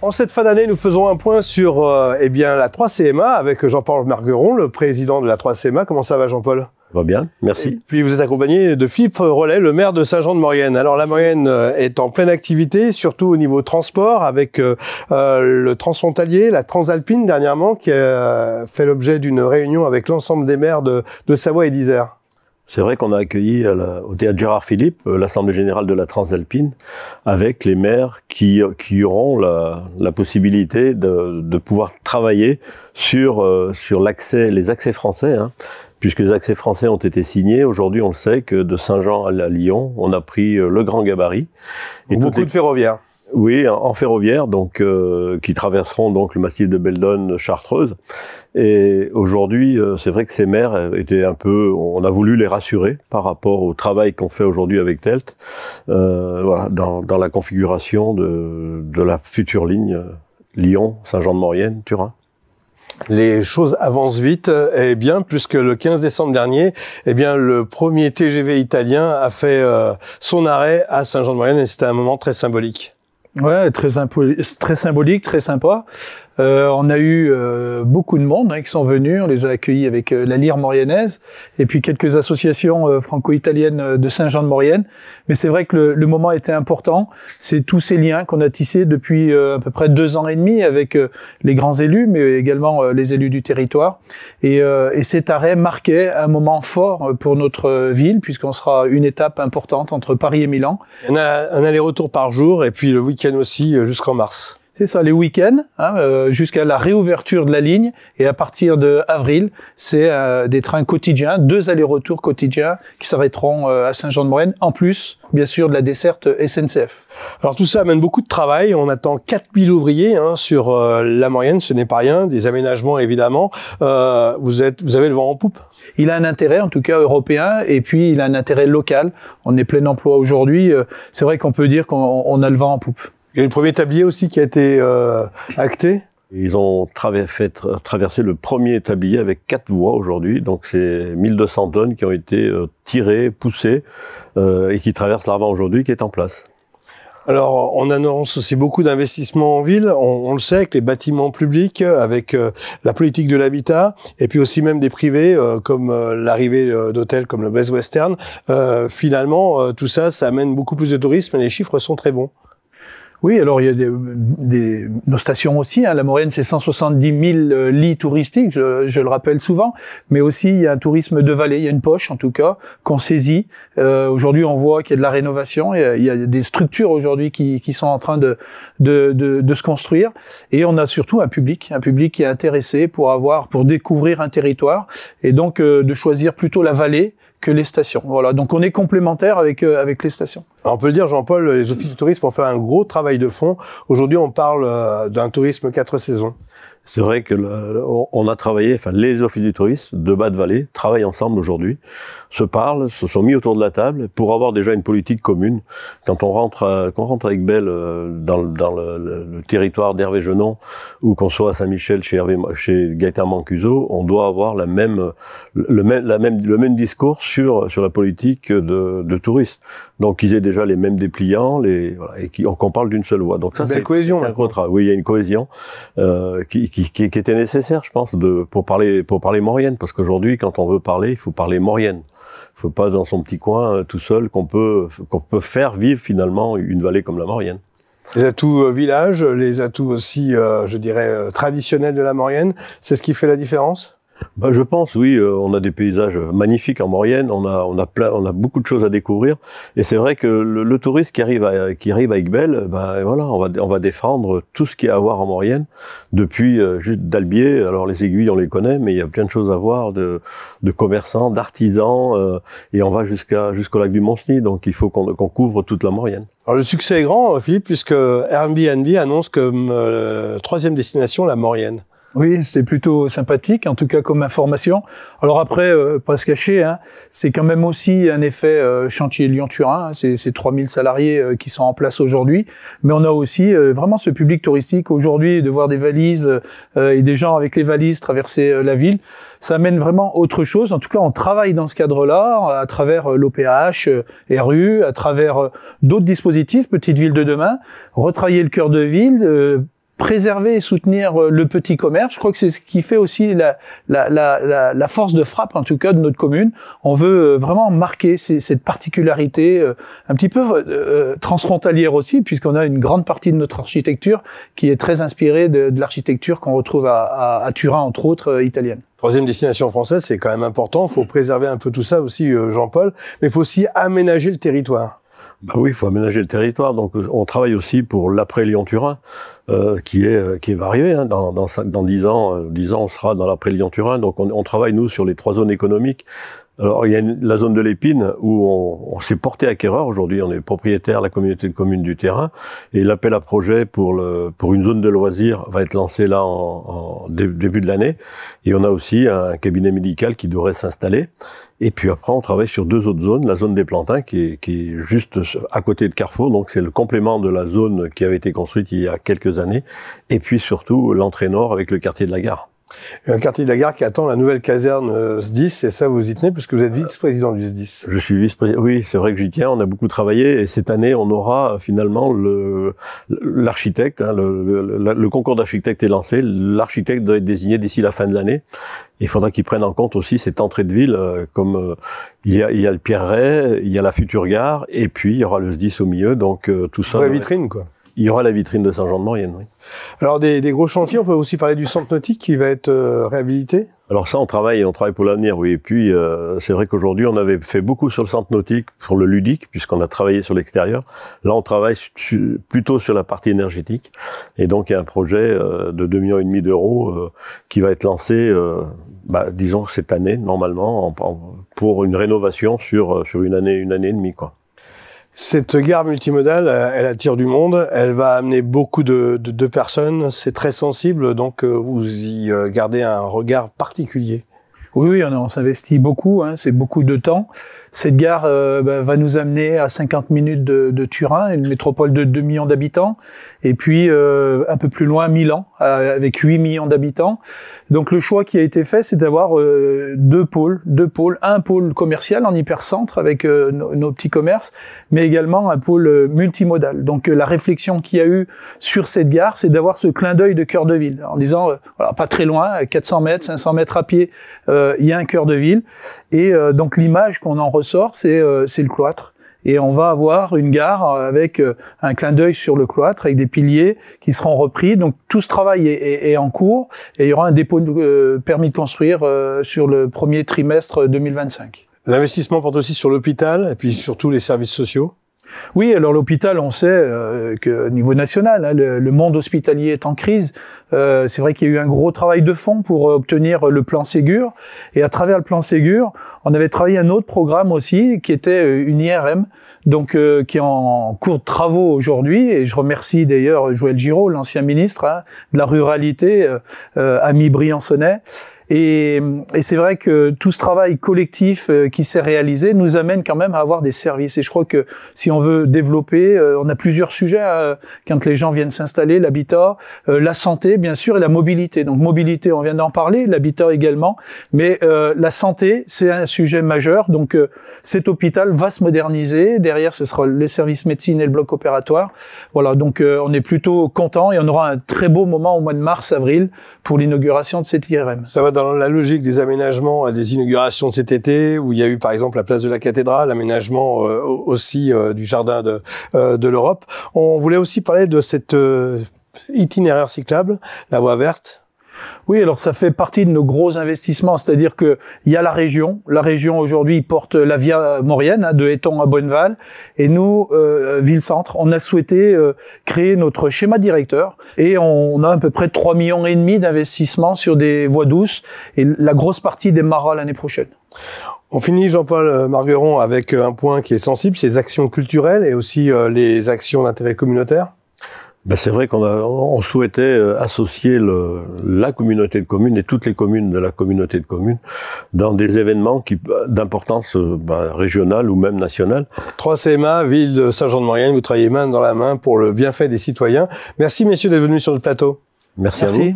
En cette fin d'année, nous faisons un point sur eh bien, la 3CMA avec Jean-Paul Margueron, le président de la 3CMA. Comment ça va, Jean-Paul ? Ça va bien, merci. Et puis vous êtes accompagné de Philippe Rollet, le maire de Saint-Jean-de-Maurienne. Alors la Maurienne est en pleine activité, surtout au niveau transport, avec le transfrontalier, la transalpine dernièrement, qui a fait l'objet d'une réunion avec l'ensemble des maires de Savoie et d'Isère. C'est vrai qu'on a accueilli au théâtre Gérard Philippe l'Assemblée générale de la Transalpine avec les maires qui auront la possibilité de pouvoir travailler sur l'accès, les accès français, hein, puisque les accès français ont été signés. Aujourd'hui, on le sait que de Saint-Jean à Lyon, on a pris le grand gabarit. Et beaucoup de ferroviaires. Oui, en ferroviaire, donc qui traverseront donc le massif de Beldon, Chartreuse. Et aujourd'hui, c'est vrai que ces maires étaient un peu, on a voulu les rassurer par rapport au travail qu'on fait aujourd'hui avec TELT, voilà, dans la configuration de la future ligne Lyon, Saint-Jean-de-Maurienne, Turin. Les choses avancent vite, et bien, puisque le 15 décembre dernier, eh bien, le premier TGV italien a fait son arrêt à Saint-Jean-de-Maurienne, et c'était un moment très symbolique. Ouais, très symbolique, très sympa. On a eu beaucoup de monde qui sont venus, on les a accueillis avec la Lyre mauriennaise et puis quelques associations franco-italiennes de Saint-Jean-de-Maurienne. Mais c'est vrai que le moment était important. C'est tous ces liens qu'on a tissés depuis à peu près 2 ans et demi avec les grands élus, mais également les élus du territoire. Et cet arrêt marquait un moment fort pour notre ville, puisqu'on sera une étape importante entre Paris et Milan. Il y en a un aller-retour par jour et puis le week-end aussi jusqu'en mars. C'est ça, les week-ends, jusqu'à la réouverture de la ligne. Et à partir de avril, c'est des trains quotidiens, 2 allers-retours quotidiens qui s'arrêteront à Saint-Jean-de-Maurienne, en plus, bien sûr, de la desserte SNCF. Alors tout ça amène beaucoup de travail. On attend 4000 ouvriers sur la Maurienne, ce n'est pas rien. Des aménagements, évidemment. Vous avez le vent en poupe. Il a un intérêt, en tout cas européen, et puis il a un intérêt local. On est plein emploi aujourd'hui. C'est vrai qu'on peut dire qu'on a le vent en poupe. Il y a le premier tablier aussi qui a été acté. Ils ont traversé le premier tablier avec 4 voies aujourd'hui, donc c'est 1200 tonnes qui ont été tirées, poussées, et qui traversent l'Arvan aujourd'hui, qui est en place. Alors, on annonce aussi beaucoup d'investissements en ville. On le sait, avec les bâtiments publics, avec la politique de l'habitat, et puis aussi même des privés, comme l'arrivée d'hôtels comme le Best Western. Finalement, tout ça, ça amène beaucoup plus de tourisme, et les chiffres sont très bons. Oui, alors il y a nos stations aussi. La Maurienne, c'est 170 000 lits touristiques, je le rappelle souvent. Mais aussi, il y a un tourisme de vallée. Il y a une poche, en tout cas, qu'on saisit. Aujourd'hui, on voit qu'il y a de la rénovation. Il y a des structures aujourd'hui qui sont en train de se construire. Et on a surtout un public qui est intéressé pour découvrir un territoire. Et donc, de choisir plutôt la vallée que les stations. Voilà. Donc on est complémentaires avec les stations. Alors on peut le dire, Jean-Paul, les offices du tourisme ont fait un gros travail de fond. Aujourd'hui, on parle d'un tourisme 4 saisons. C'est vrai que on a travaillé, enfin les offices du tourisme de Bas-de-Vallée travaillent ensemble aujourd'hui, se parlent, se sont mis autour de la table pour avoir déjà une politique commune. Quand on rentre avec Belle dans le territoire d'Hervé Genon ou qu'on soit à Saint-Michel chez Gaëtan Mancuso, on doit avoir le même discours sur la politique de tourisme. Donc qu'ils aient déjà les mêmes dépliants, voilà, et qu'on parle d'une seule voix. Donc ça, c'est cohésion. Oui, il y a une cohésion qui était nécessaire, je pense, pour parler maurienne, parce qu'aujourd'hui, quand on veut parler, il faut parler maurienne. Il faut pas dans son petit coin tout seul qu'on peut faire vivre finalement une vallée comme la Maurienne. Les atouts villages, les atouts aussi, je dirais, traditionnels de la Maurienne, c'est ce qui fait la différence ? Je pense, oui, on a des paysages magnifiques en Maurienne, on a beaucoup de choses à découvrir, et c'est vrai que le touriste qui arrive à Aiguebelle, voilà, on va défendre tout ce qu'il y a à voir en Maurienne, depuis juste d'Albier. Alors les aiguilles, on les connaît, mais il y a plein de choses à voir, de commerçants, d'artisans, et on va jusqu'au lac du Mont-Cenis, donc il faut qu'on couvre toute la Maurienne. Alors le succès est grand, Philippe, puisque Airbnb annonce comme 3e destination la Maurienne. Oui, c'était plutôt sympathique, en tout cas comme information. Alors après, pas se cacher, c'est quand même aussi un effet chantier Lyon-Turin. C'est 3000 salariés qui sont en place aujourd'hui. Mais on a aussi vraiment ce public touristique aujourd'hui, de voir des valises et des gens avec les valises traverser la ville. Ça amène vraiment autre chose. En tout cas, on travaille dans ce cadre-là, à travers l'OPH, RU, à travers d'autres dispositifs, Petite Ville de demain, retravailler le cœur de ville, préserver et soutenir le petit commerce. Je crois que c'est ce qui fait aussi la force de frappe, en tout cas, de notre commune. On veut vraiment marquer cette particularité un petit peu transfrontalière aussi, puisqu'on a une grande partie de notre architecture qui est très inspirée de l'architecture qu'on retrouve à Turin, entre autres, italienne. Troisième destination française, c'est quand même important. Il faut préserver un peu tout ça aussi, Jean-Paul, mais il faut aussi aménager le territoire. Bah oui, il faut aménager le territoire. Donc, on travaille aussi pour l'après Lyon-Turin, qui va arriver. Hein. Dans 10 ans, on sera dans l'après Lyon-Turin. Donc, on travaille nous sur les 3 zones économiques. Alors, il y a la zone de l'Épine où on s'est porté acquéreur. Aujourd'hui, on est propriétaire, la communauté de communes du terrain, et l'appel à projet pour une zone de loisirs va être lancé là en début de l'année. Et on a aussi un cabinet médical qui devrait s'installer. Et puis après, on travaille sur 2 autres zones, la zone des Plantins qui est juste à côté de Carrefour, donc c'est le complément de la zone qui avait été construite il y a quelques années. Et puis surtout l'entrée nord avec le quartier de la Gare. Un quartier de la Gare qui attend la nouvelle caserne SDIS, et ça vous y tenez puisque vous êtes vice-président du SDIS. Je suis vice-président. Oui, c'est vrai que j'y tiens. On a beaucoup travaillé et cette année, on aura finalement l'architecte. Hein, le concours d'architecte est lancé. L'architecte doit être désigné d'ici la fin de l'année. Il faudra qu'il prenne en compte aussi cette entrée de ville, comme il y a le Pierret, il y a la future gare, et puis il y aura le SDIS au milieu. Donc tout ça. Vraie vitrine, quoi. Il y aura la vitrine de Saint-Jean-de-Maurienne, oui. Alors des gros chantiers, on peut aussi parler du centre nautique qui va être réhabilité. Alors ça, on travaille pour l'avenir, oui. Et puis c'est vrai qu'aujourd'hui, on avait fait beaucoup sur le centre nautique, sur le ludique, puisqu'on a travaillé sur l'extérieur. Là, on travaille plutôt sur la partie énergétique. Et donc il y a un projet de 2,5 millions d'euros qui va être lancé, disons cette année normalement, pour une rénovation sur une année et demie, quoi. Cette gare multimodale, elle attire du monde, elle va amener beaucoup de personnes, c'est très sensible, donc vous y gardez un regard particulier. Oui, on s'investit beaucoup, hein, c'est beaucoup de temps. Cette gare va nous amener à 50 minutes de Turin, une métropole de 2 millions d'habitants, et puis un peu plus loin, Milan, avec 8 millions d'habitants. Donc le choix qui a été fait, c'est d'avoir 2 pôles, un pôle commercial en hypercentre avec nos petits commerces, mais également un pôle multimodal. Donc la réflexion qu'il y a eu sur cette gare, c'est d'avoir ce clin d'œil de cœur de ville, en disant, voilà, pas très loin, 400 mètres, 500 mètres à pied, il y a un cœur de ville, et donc l'image qu'on en ressort, c'est le cloître. Et on va avoir une gare avec un clin d'œil sur le cloître, avec des piliers qui seront repris. Donc tout ce travail est en cours, et il y aura un dépôt de permis de construire sur le premier trimestre 2025. L'investissement porte aussi sur l'hôpital, et puis surtout les services sociaux. Oui, alors l'hôpital, on sait qu'au niveau national, hein, le monde hospitalier est en crise. C'est vrai qu'il y a eu un gros travail de fond pour obtenir le plan Ségur. Et à travers le plan Ségur, on avait travaillé un autre programme aussi, qui était une IRM, donc qui est en cours de travaux aujourd'hui. Et je remercie d'ailleurs Joël Giraud, l'ancien ministre de la ruralité, ami briançonnais. Et c'est vrai que tout ce travail collectif qui s'est réalisé nous amène quand même à avoir des services. Et je crois que si on veut développer, on a plusieurs sujets quand les gens viennent s'installer, l'habitat, la santé bien sûr et la mobilité. Donc mobilité, on vient d'en parler, l'habitat également, mais la santé, c'est un sujet majeur. Donc cet hôpital va se moderniser. Derrière, ce sera les services médecine et le bloc opératoire. Voilà, donc on est plutôt content et on aura un très beau moment au mois de mars-avril pour l'inauguration de cette IRM. Ça va dans la logique des aménagements à des inaugurations de cet été, où il y a eu par exemple la place de la cathédrale, l'aménagement aussi du jardin de l'Europe. On voulait aussi parler de cet itinéraire cyclable, la voie verte. Oui, alors ça fait partie de nos gros investissements, c'est-à-dire que il y a la région. La région aujourd'hui porte la Via Maurienne, de Éton à Bonneval, et nous, Ville-Centre, on a souhaité créer notre schéma directeur, et on a à peu près 3,5 millions d'investissements sur des voies douces, et la grosse partie démarrera l'année prochaine. On finit, Jean-Paul Margueron, avec un point qui est sensible, c'est les actions culturelles et aussi les actions d'intérêt communautaire. C'est vrai qu'on souhaitait associer la communauté de communes et toutes les communes de la communauté de communes dans des événements d'importance régionale ou même nationale. 3 CMA, ville de Saint-Jean-de-Maurienne, vous travaillez main dans la main pour le bienfait des citoyens. Merci messieurs d'être venus sur le plateau. Merci à vous.